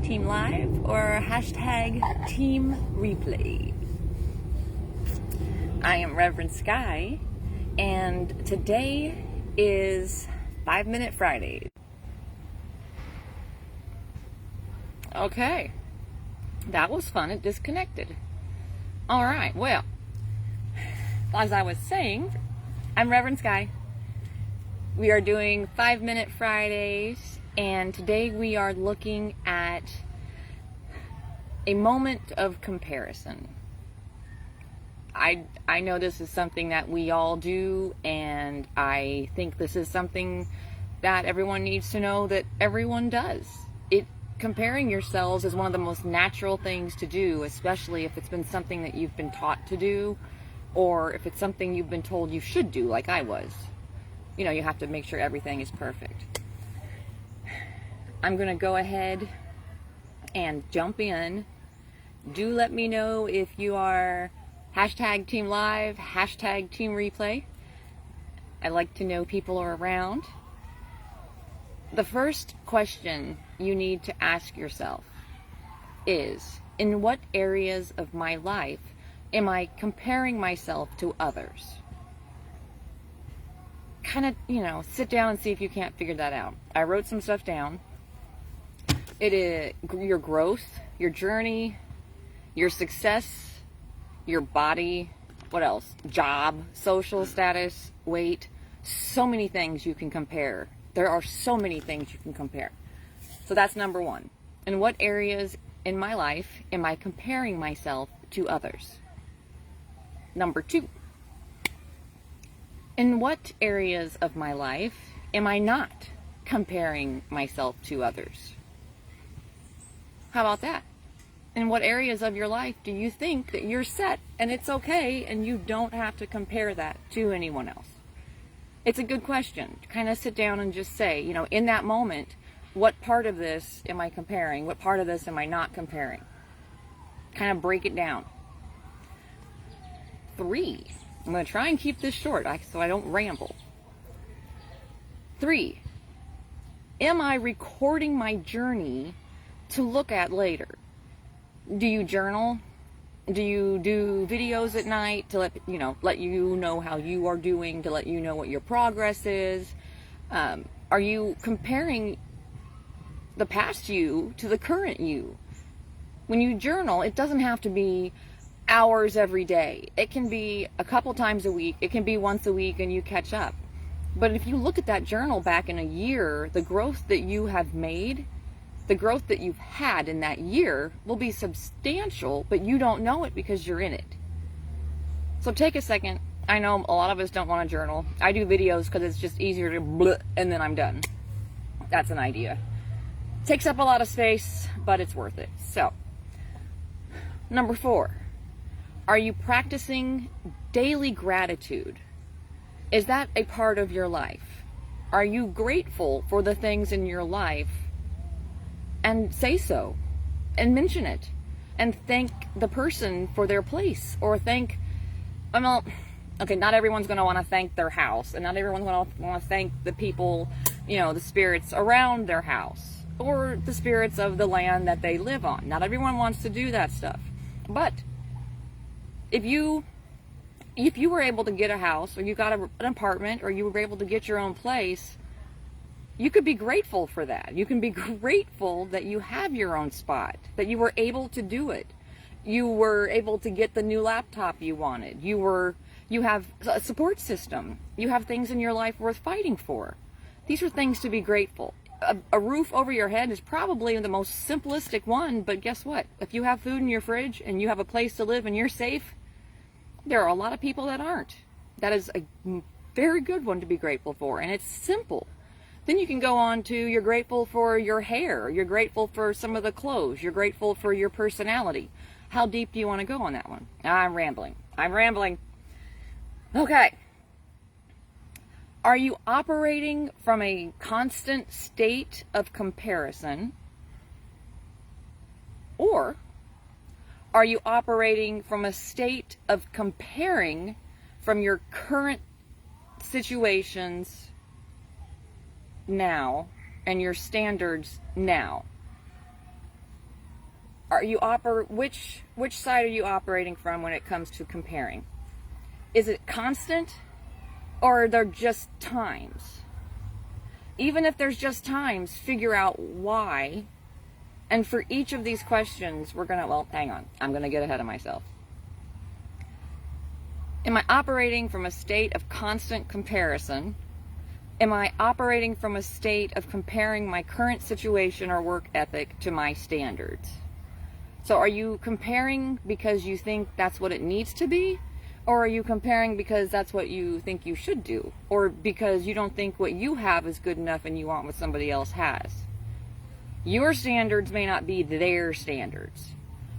Team Live or hashtag Team Replay. I am Reverend Sky, and today is 5 Minute Friday. Okay, that was fun. It disconnected. Alright, well, as I was saying, I'm Reverend Sky. We are doing 5 Minute Fridays, and today we are looking at a moment of comparison. I know this is something that we all do, and I think this is something that everyone needs to know that everyone does. Comparing yourselves is one of the most natural things to do, especially if it's been something that you've been taught to do, or if it's something you've been told you should do, like I was. You know, you have to make sure everything is perfect. I'm going to go ahead and jump in. Do let me know if you are hashtag Team Live, hashtag Team Replay. I like to know people are around. The first question you need to ask yourself is, in what areas of my life am I comparing myself to others? Kind of, sit down and see if you can't figure that out. I wrote some stuff down. It is your growth, your journey, your success, your body, what else? Job, social status, weight. So many things you can compare. There are so many things you can compare. So that's number one. In what areas in my life am I comparing myself to others? Number two. In what areas of my life am I not comparing myself to others? How about that? In what areas of your life do you think that you're set and it's okay and you don't have to compare that to anyone else? It's a good question to kind of sit down and just say, in that moment, what part of this am I comparing? What part of this am I not comparing? Kind of break it down. 3. I'm going to try and keep this short so I don't ramble. 3. Am I recording my journey to look at later? Do you journal? Do you do videos at night to let you know how you are doing, to let you know what your progress is? Are you comparing the past you to the current you? When you journal, it doesn't have to be hours every day. It can be a couple times a week. It can be once a week and you catch up. But if you look at that journal back in a year, the growth that you have made, the growth that you've had in that year will be substantial, but you don't know it because you're in it. So take a second. I know a lot of us don't want to journal. I do videos because it's just easier to bleh, and then I'm done. That's an idea. Takes up a lot of space, but it's worth it. So, number 4. Are you practicing daily gratitude? Is that a part of your life? Are you grateful for the things in your life? And say so, and mention it, and thank the person for their place, or not everyone's going to want to thank their house, and not everyone's going to want to thank the people, the spirits around their house, or the spirits of the land that they live on. Not everyone wants to do that stuff. But if you were able to get a house, or you got an apartment, or you were able to get your own place, you could be grateful for that. You can be grateful that you have your own spot, that you were able to do it. You were able to get the new laptop you wanted. You have a support system. You have things in your life worth fighting for. These are things to be grateful. A roof over your head is probably the most simplistic one, but guess what? If you have food in your fridge and you have a place to live and you're safe, there are a lot of people that aren't. That is a very good one to be grateful for, and it's simple. Then you can go on to, you're grateful for your hair, you're grateful for some of the clothes, you're grateful for your personality. How deep do you want to go on that one? I'm rambling. Okay. Are you operating from a constant state of comparison? Or are you operating from a state of comparing from your current situations now and your standards now? Are you which side are you operating from when it comes to comparing? Is it constant, or are there just times? Even if there's just times, figure out why. And for each of these questions, well, hang on, I'm gonna get ahead of myself. Am I operating from a state of constant comparison? Am I operating from a state of comparing my current situation or work ethic to my standards? So are you comparing because you think that's what it needs to be? Or are you comparing because that's what you think you should do? Or because you don't think what you have is good enough and you want what somebody else has? Your standards may not be their standards.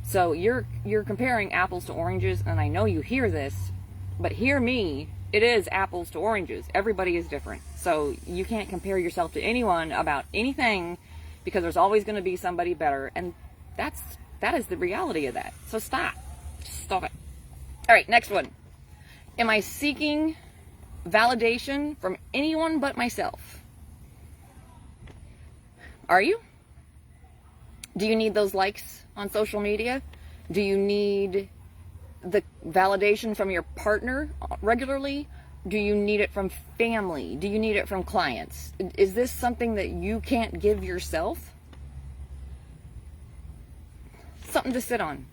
So you're comparing apples to oranges, and I know you hear this, but hear me, it is apples to oranges. Everybody is different. So you can't compare yourself to anyone about anything, because there's always going to be somebody better, and that is the reality of that. So stop. Just stop it. All right, next one. Am I seeking validation from anyone but myself? Are you? Do you need those likes on social media? Do you need the validation from your partner regularly? Do you need it from family? Do you need it from clients? Is this something that you can't give yourself? Something to sit on.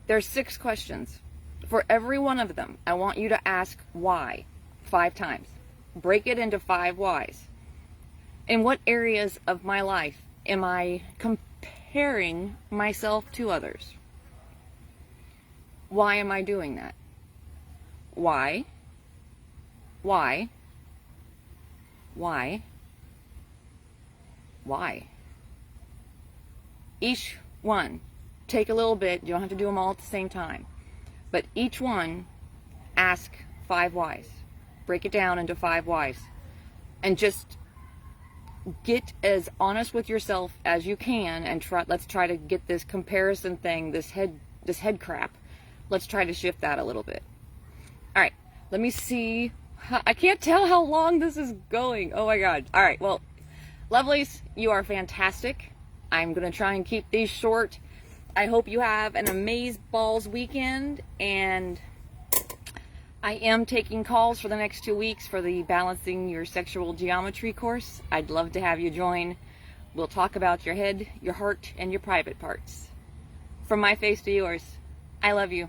There's 6 questions. For every one of them, I want you to ask why 5 times. Break it into 5 whys. In what areas of my life am I comparing myself to others? Why am I doing that? Why? Why? Why? Why? Each one, take a little bit. You don't have to do them all at the same time. But each one, ask 5 whys. Break it down into 5 whys. And just get as honest with yourself as you can, and let's try to get this comparison thing, this head crap, let's try to shift that a little bit. All right, let me see. I can't tell how long this is going. Oh my God. All right, well, lovelies, you are fantastic. I'm going to try and keep these short. I hope you have an amazeballs weekend, and I am taking calls for the next 2 weeks for the Balancing Your Sexual Geometry course. I'd love to have you join. We'll talk about your head, your heart, and your private parts. From my face to yours, I love you.